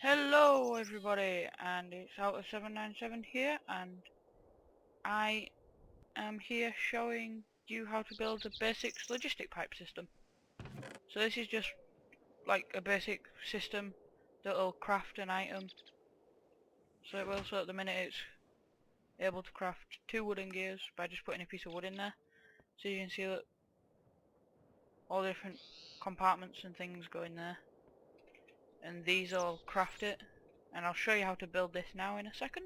Hello everybody, and it's out of 797 here, and I am here showing you how to build a basic logistic pipe system. So this is just like a basic system that'll craft an item. So it will, so at the minute it's able to craft 2 wooden gears by just putting a piece of wood in there. So you can see that all the different compartments and things go in there, and these all craft it, and I'll show you how to build this now in a second.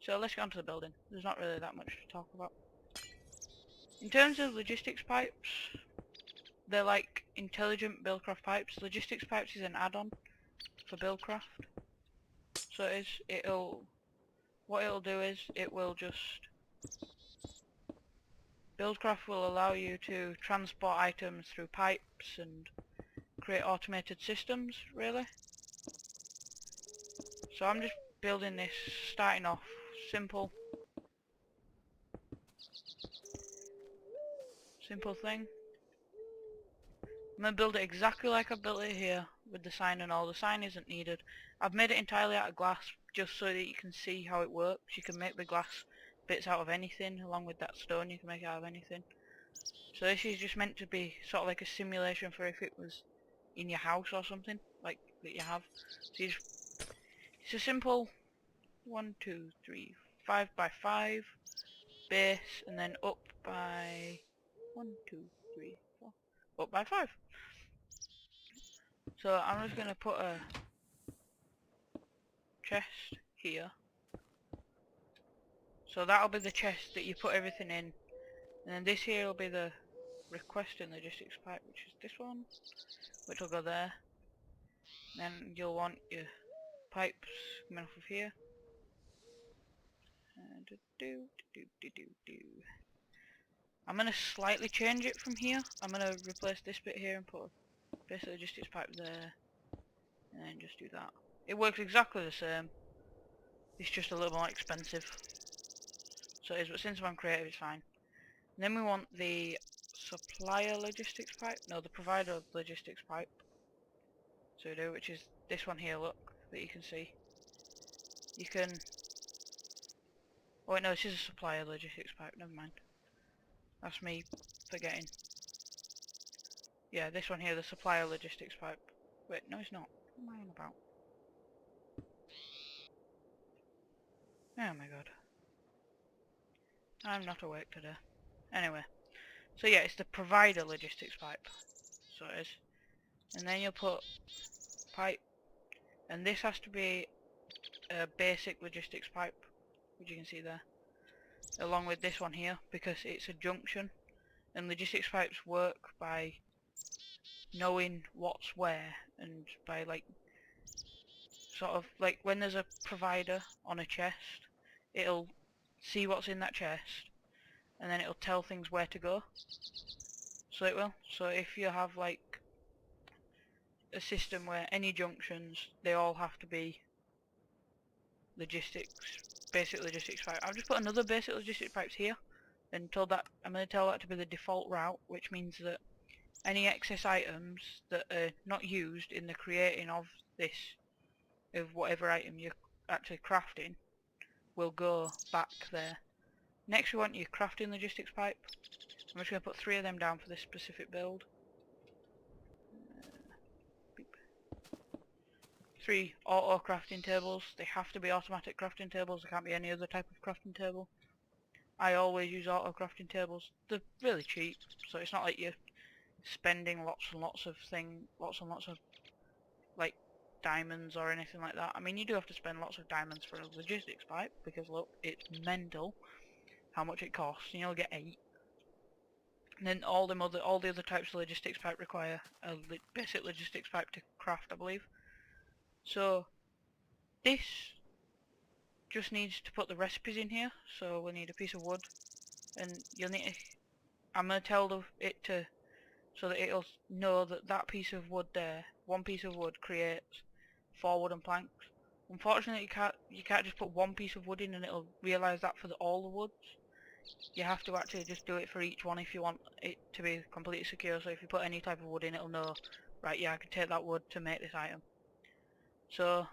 So let's get on to the building. There's not really that much to talk about. In terms of logistics pipes, they're like intelligent Buildcraft pipes. Logistics pipes is an add-on for Buildcraft. So what it'll do is it will just Buildcraft will allow you to transport items through pipes and create automated systems, really. So I'm just building this, starting off simple thing. I'm going to build it exactly like I built it here with the sign and all. The sign isn't needed. I've made it entirely out of glass just so that you can see how it works. You can make the glass bits out of anything, along with that stone you can make it out of anything. So this is just meant to be sort of like a simulation for if it was in your house or something like that you have. So it's a simple 1, 2, 3, 5 by 5 base, and then up by 1, 2, 3, 4, up by 5. So I'm just going to put a chest here. So that'll be the chest that you put everything in. And then this here will be the requesting logistics pipe, which is this one, which will go there. Then you'll want your pipes coming off of here. I'm going to slightly change it from here. I'm going to replace this bit here and put a basic logistics pipe there. And then just do that. It works exactly the same. It's just a little more expensive. So it is, but since I'm creative it's fine. And then we want the supplier logistics pipe. No, the provider logistics pipe. So we do, which is this one here, look, that you can see. You can... Oh wait, no, this is a supplier logistics pipe, never mind. That's me forgetting. Yeah, this one here, the supplier logistics pipe. Wait, no it's not. What am I on about? Oh my god. I'm not awake today. Anyway. So yeah, it's the provider logistics pipe. So it is. And then you'll put pipe. And this has to be a basic logistics pipe, which you can see there. Along with this one here, because it's a junction. And logistics pipes work by knowing what's where, and by like sort of like when there's a provider on a chest, it'll see what's in that chest and then it'll tell things where to go. So it will. So if you have like a system where any junctions, they all have to be logistics, basic logistics pipe. I've just put another basic logistics pipes here and told that I'm going to tell that to be the default route, which means that any excess items that are not used in the creating of this, of whatever item you're actually crafting, will go back there. Next we want your crafting logistics pipe. I'm just going to put 3 of them down for this specific build. 3 auto crafting tables. They have to be automatic crafting tables, there can't be any other type of crafting table. I always use auto crafting tables. They're really cheap, so it's not like you're spending lots and lots of like diamonds or anything like that. I mean, you do have to spend lots of diamonds for a logistics pipe, because look, it's mental how much it costs, and you'll get 8. And then all the other types of logistics pipe require a basic logistics pipe to craft, I believe. So this just needs to put the recipes in here. So we'll need a piece of wood, and you'll need to, I'm going to tell it to, so that it'll know that that piece of wood there, one piece of wood creates 4 wooden planks. Unfortunately you can't just put one piece of wood in and it'll realise that for all the woods. You have to actually just do it for each one if you want it to be completely secure. So if you put any type of wood in, it'll know, right, yeah, I can take that wood to make this item. So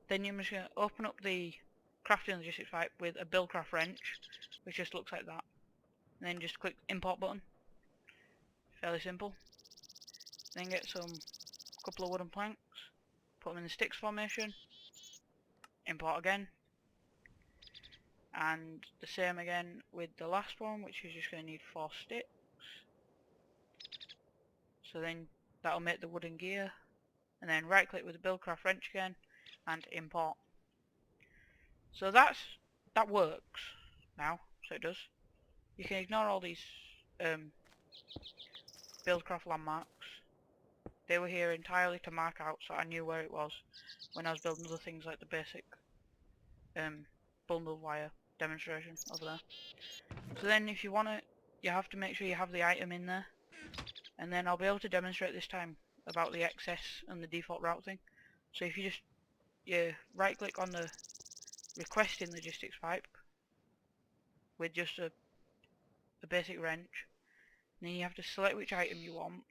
then you're just going to open up the crafting logistics pipe with a Buildcraft wrench, which just looks like that. And then just click import button. Fairly simple. Then get some couple of wooden planks, put them in the sticks formation, import again, and the same again with the last one, which is just going to need 4 sticks. So then that'll make the wooden gear, and then right click with the Buildcraft wrench again and import. So that works now, so it does. You can ignore all these Buildcraft landmarks. They were here entirely to mark out so I knew where it was when I was building other things like the basic bundle wire demonstration over there. So then if you want it, you have to make sure you have the item in there, and then I'll be able to demonstrate this time about the excess and the default route thing. So if you just right click on the requesting logistics pipe with just a basic wrench, and then you have to select which item you want,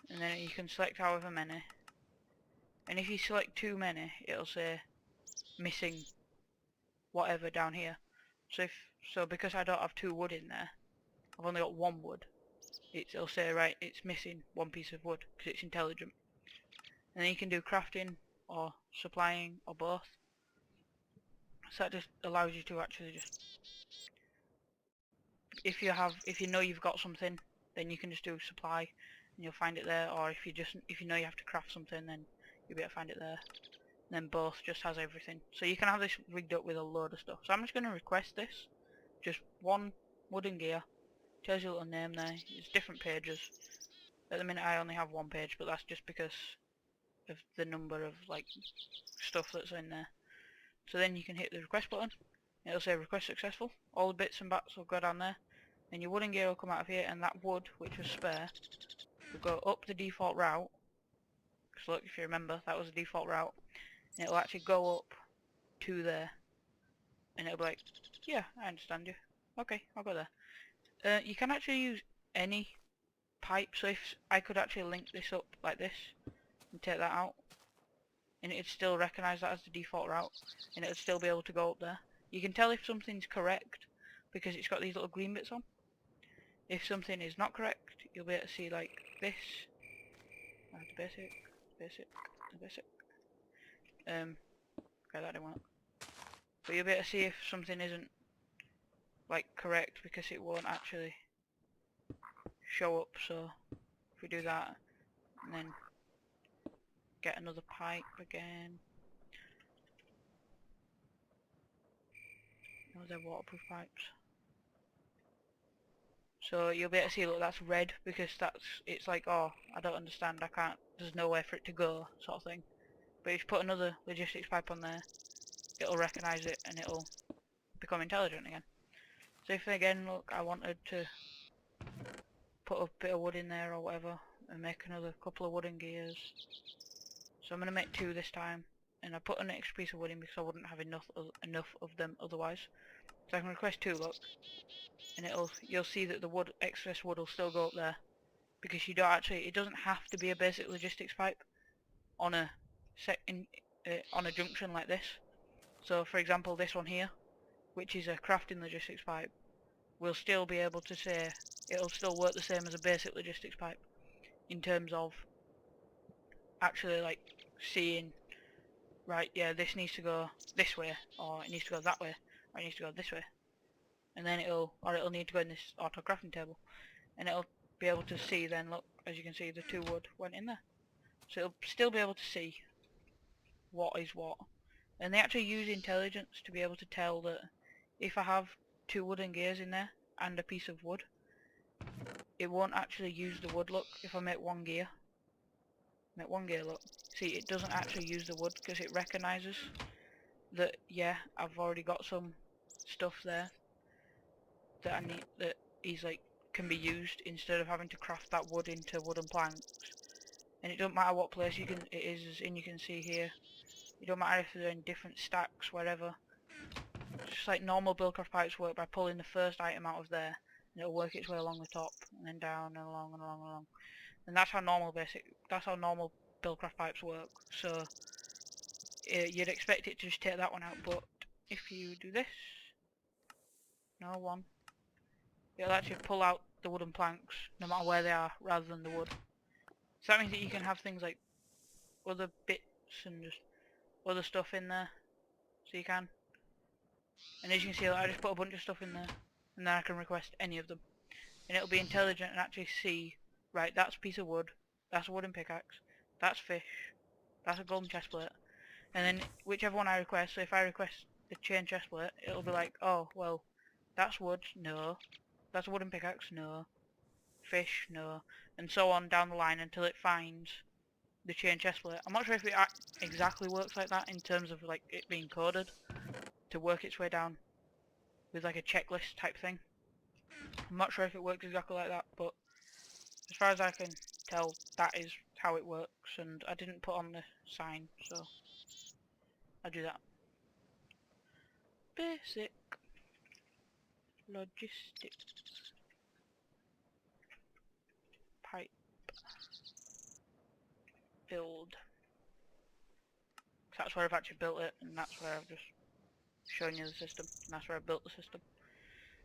and then you can select however many, and if you select too many it'll say missing whatever down here. So because I don't have 2 wood in there, I've only got 1 wood, it'll say right, it's missing 1 piece of wood because it's intelligent. And then you can do crafting or supplying or both. So that just allows you to actually just, if you know you've got something, then you can just do supply and you'll find it there, or if you know you have to craft something, then you'll be able to find it there. And then both just has everything. So you can have this rigged up with a load of stuff. So I'm just going to request this. Just 1 wooden gear. Tells you a little name there. It's different pages. At the minute I only have 1 page, but that's just because of the number of like stuff that's in there. So then you can hit the request button. It'll say request successful. All the bits and bats will go down there. Then your wooden gear will come out of here, and that wood, which was spare, will go up the default route. Because look, if you remember, that was the default route. And it'll actually go up to there. And it'll be like, yeah, I understand you. Okay, I'll go there. You can actually use any pipe, so if I could actually link this up like this and take that out, and it'd still recognise that as the default route, and it'd still be able to go up there. You can tell if something's correct because it's got these little green bits on. If something is not correct, you'll be able to see like this. The basic. Okay, that didn't work. But you'll be able to see if something isn't like correct because it won't actually show up. So if we do that and then get another pipe again. Oh, they're waterproof pipes. So you'll be able to see, look, that's red because it's like, oh, I don't understand, I can't, there's nowhere for it to go, sort of thing. But if you put another logistics pipe on there, it'll recognise it and it'll become intelligent again. So if again, look, I wanted to put a bit of wood in there or whatever and make another couple of wooden gears. So I'm going to make 2 this time, and I put an extra piece of wood in because I wouldn't have enough of them otherwise. So I can request 2, look, and you'll see that the excess wood will still go up there, because you don't actually, it doesn't have to be a basic logistics pipe on a junction like this. So for example, this one here, which is a crafting logistics pipe, will still be able to say, it'll still work the same as a basic logistics pipe in terms of actually like seeing, right, yeah, this needs to go this way, or it needs to go that way, or it needs to go this way, and then it'll need to go in this auto crafting table, and it'll be able to see then, look, as you can see, the 2 wood went in there. So it'll still be able to see what is what. And they actually use intelligence to be able to tell that if I have 2 wooden gears in there and a piece of wood, it won't actually use the wood, look, if I make 1 gear. Make 1 gear, look. See, it doesn't actually use the wood because it recognises that, yeah, I've already got some stuff there that I need, that is like, can be used instead of having to craft that wood into wooden planks. And it doesn't matter what place it is in, you can see here. It don't matter if they're in different stacks, wherever. It's just like normal Buildcraft pipes work by pulling the first item out of there, and it'll work its way along the top, and then down and along and along and along. And that's how normal Buildcraft pipes work. So you'd expect it to just take that one out, but if you do this, no one, it'll actually pull out the wooden planks no matter where they are rather than the wood. So that means that you can have things like other bits and just other stuff in there, so you can. And as you can see, I just put a bunch of stuff in there, and then I can request any of them. And it'll be intelligent and actually see, right, that's a piece of wood, that's a wooden pickaxe, that's fish, that's a golden chestplate, and then whichever one I request, so if I request the chain chestplate, it'll be like, oh, well, that's wood, no, that's a wooden pickaxe, no, fish, no, and so on down the line until it finds the chain chestplate. I'm not sure if it exactly works like that in terms of like it being coded to work its way down with like a checklist type thing. I'm not sure if it works exactly like that, but as far as I can tell, that is how it works, and I didn't put on the sign, so I'll do that. Basic logistics pipe build. That's where I've actually built it, and that's where I've just shown you the system, and that's where I built the system.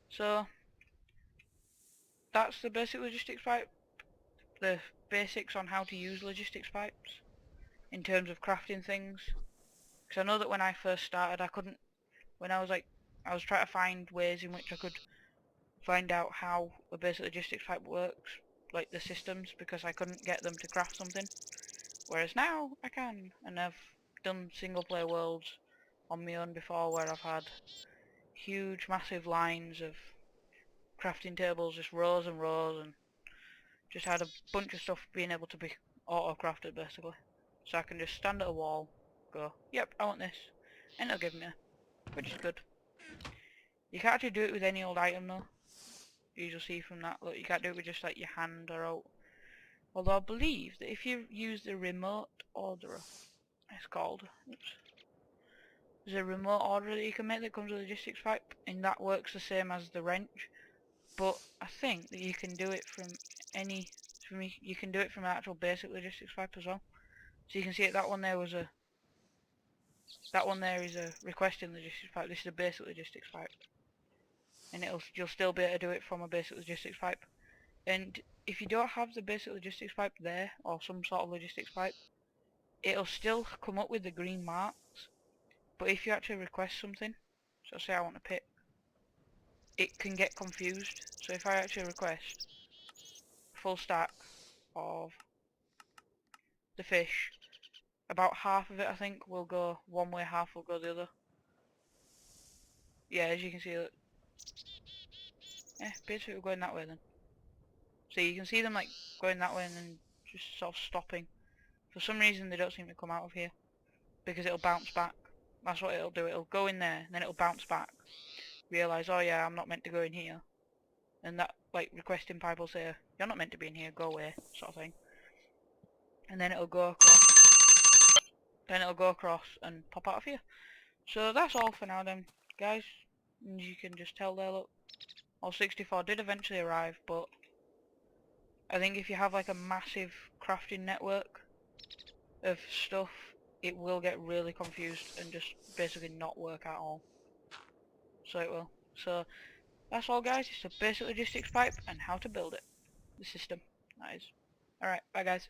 So that's the basic logistics pipe. The basics on how to use logistics pipes in terms of crafting things, because I know that when I first started I couldn't, when I was trying to find ways in which I could find out how a basic logistics pipe works, like the systems, because I couldn't get them to craft something, whereas now I can, and I've done single player worlds on my own before where I've had huge massive lines of crafting tables, just rows and rows, and just had a bunch of stuff being able to be auto-crafted basically. So I can just stand at a wall, go, yep, I want this, and it'll give me, which is good. You can't actually do it with any old item though. You'll see from that, look, you can't do it with just like your hand or out. Although I believe that if you use the remote orderer, it's called, oops, there's a remote orderer that you can make that comes with a logistics pipe, and that works the same as the wrench. But I think that you can do it from any, you can do it from an actual basic logistics pipe as well. So you can see it, that one there is a requesting logistics pipe. This is a basic logistics pipe, and you'll still be able to do it from a basic logistics pipe. And if you don't have the basic logistics pipe there, or some sort of logistics pipe, it'll still come up with the green marks. But if you actually request something, so say I want a pick, it can get confused. So if I actually request a full stack of the fish, about half of it I think will go one way, half will go the other. Yeah, as you can see, basically we're going that way then. So you can see them like going that way and then just sort of stopping. For some reason they don't seem to come out of here, because it'll bounce back. That's what it'll do, it'll go in there and then it'll bounce back. Realise, oh yeah, I'm not meant to go in here. And that like requesting pipe will say, you're not meant to be in here, go away, sort of thing. And then it'll go across, and pop out of here. So that's all for now then, guys. And you can just tell there, look, all 64 did eventually arrive, but I think if you have like a massive crafting network of stuff, it will get really confused and just basically not work at all. So it will. So that's all guys, it's a basic logistics pipe and how to build it. The system, that is. Alright, bye guys.